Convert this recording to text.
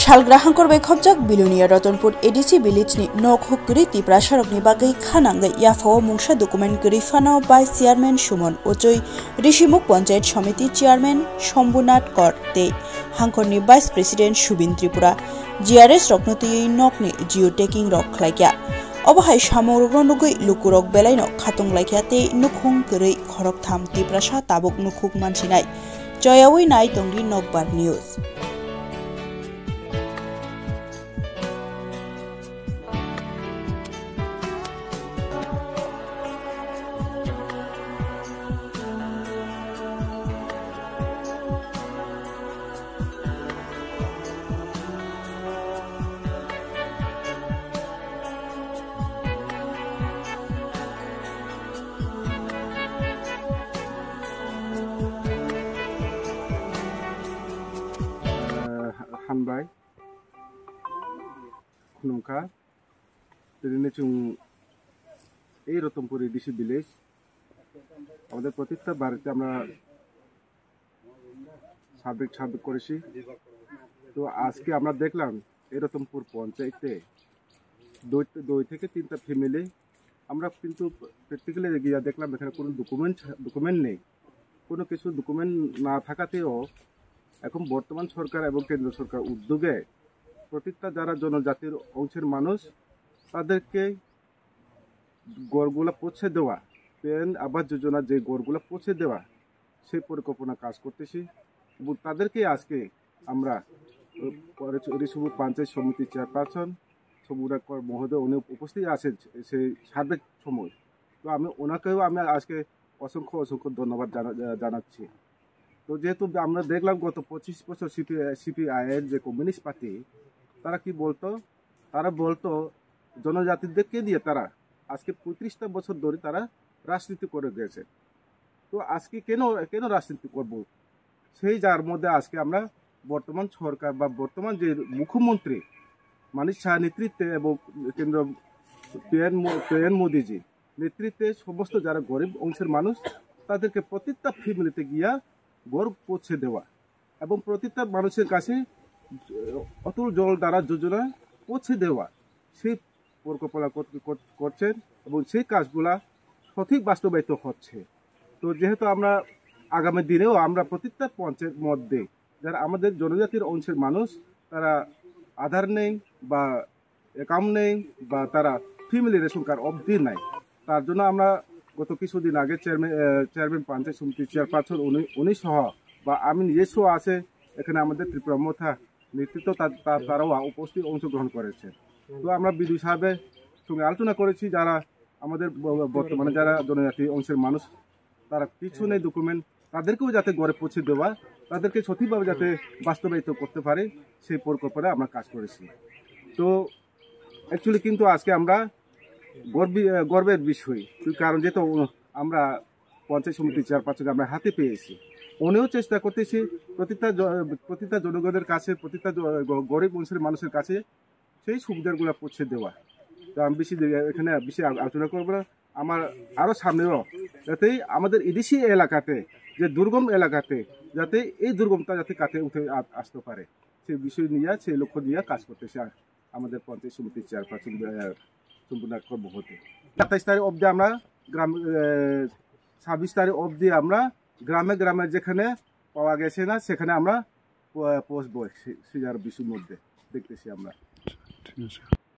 सालग्राहांकर बेखबजाक बिलुनिया Ratanpur ADC विलेजनि नक हुक्री तिप्रा सरकनि बागै खानांगै याफाव मुंसा document गरिफानाव बाइस चेयारमैन सुमन उचै ऋषिमुख पंचायत समिति चेयारमैन शम्भुनाथ कर ते हांखरनि vice president Subin Tripura GRS रकनति नकनि जिओ टेकिंग रक खलाइया अबहाय सामग्र नुगै लुकुरक बेलायनो खाtung लाइख्या ते नुखुं गरै खरक थाम तिप्रासा ताबुक नुखुक मानसिनाय जयावै नाय तंगि नकबार न्यूज। हानबाय खुलुमखा दिनै जों এই রতনপুর এডিসি ভিলেজ আমাদের প্রত্যেকটা বাড়িতে আমরা সার্ভে করেছি। তো আজকে আমরা দেখলাম এই রতনপুর পঞ্চায়েতে দুই থেকে তিনটা ফ্যামিলি আমরা কিন্তু প্র্যাকটিক্যালি গিয়ে দেখলাম এখানে কোনো ডকুমেন্ট নেই। কোনো কিছু ডকুমেন্ট না থাকাতেও এখন বর্তমান সরকার এবং কেন্দ্র সরকার উদ্যোগে প্রত্যেকটা যারা জনজাতির অংশের মানুষ তাদেরকে গড়গুলা পৌঁছে দেওয়া, পেন আবাস যোজনা যে গড়গুলা পৌঁছে দেওয়া সেই পরিকল্পনা কাজ করতেছি এবং তাদেরকে আজকে আমরা ঋষিমুখ পঞ্চায়েত সমিতি চেয়ারপারসন শম্ভুনাথ কর মহোদয় উনি উপস্থিত আছেন সেই সার্ভের সময়। তো আমি ওনাকেও আমি আজকে অসংখ্য ধন্যবাদ জানাচ্ছি। তো যেহেতু আমরা দেখলাম গত 25 বছর সিপিআইএর যে কমিউনিস্ট পার্টি তারা কি বলতো, তারা বলতো জনজাতিদেরকে দিয়ে তারা আজকে 35টা বছর ধরে তারা রাজনীতি করে গেছে। তো আজকে কেন রাজনীতি করব, সেই যার মধ্যে আজকে আমরা বর্তমান সরকার বা বর্তমান যে মুখ্যমন্ত্রী মানিক শাহ নেতৃত্বে এবং কেন্দ্র পিএম মোদিজি নেতৃত্বে সমস্ত যারা গরিব অংশের মানুষ তাদেরকে প্রত্যেকটা ফ্যামিলিতে গিয়া গড় পৌঁছে দেওয়া এবং প্রত্যেকটা মানুষের কাছে অতুল জল দ্বারা যোজনা পৌঁছে দেওয়া সেই পরিকল্পনা করছেন এবং সেই কাজগুলা সঠিক বাস্তবায়িত হচ্ছে। তো যেহেতু আমরা আগামী দিনেও আমরা প্রত্যেকটা পঞ্চায়েত মধ্যে যারা আমাদের জনজাতির অংশের মানুষ তারা আধার নেই বা অ্যাকাউন্ট নেই বা তারা ফ্যামিলি রেশন কার্ড অবধি নাই, তার জন্য আমরা গত কিছুদিন আগে চেয়ারম্যান পঞ্চায়েত সমিতি চেয়ারপারসন উনি সহ বা আমি নিজস্ব আছে এখানে আমাদের ত্রিপুরা মথা নেতৃত্ব তারাও উপস্থিত অংশগ্রহণ করেছে। তো আমরা বিডিও সাহেবের সঙ্গে আলোচনা করেছি যারা আমাদের বর্তমানে যারা জনজাতি অংশের মানুষ তারা কিছু নেই ডকুমেন্ট, তাদেরকেও যাতে ঘরে পৌঁছে দেওয়া, তাদেরকে সঠিকভাবে যাতে বাস্তবায়িত করতে পারে সেই পরিকল্পনা আমরা কাজ করেছি। তো অ্যাকচুয়ালি কিন্তু আজকে আমরা গর্বের বিষয়, কারণ যেহেতু আমরা পঞ্চায়েত সমিতি চেয়ারপারসন আমরা হাতে পেয়েছি, উনিও চেষ্টা করতেছি প্রতিটা জনগণের কাছে প্রতিটা গরিব অংশের মানুষের কাছে সেই সুবিধাগুলো পৌঁছে দেওয়া। তো আমি এখানে বেশি আলোচনা করবো না, আমার আরও সামনেও যাতে আমাদের এডিসি এলাকাতে যে দুর্গম এলাকাতে যাতে এই দুর্গমটা যাতে কাটে উঠে আসতে পারে সেই বিষয় নিয়ে সেই লক্ষ্য নিয়ে কাজ করতেছে আমাদের পঞ্চায়েত সমিতির চেয়ারপারসন শম্ভুনাথ কর মহোদয়। 27 তারিখ অবধি আমরা 26 তারিখ অবধি আমরা গ্রামে যেখানে পাওয়া গেছে না সেখানে আমরা পৌঁছবো সেই বিষয়ের মধ্যে দেখতেছি আমরা।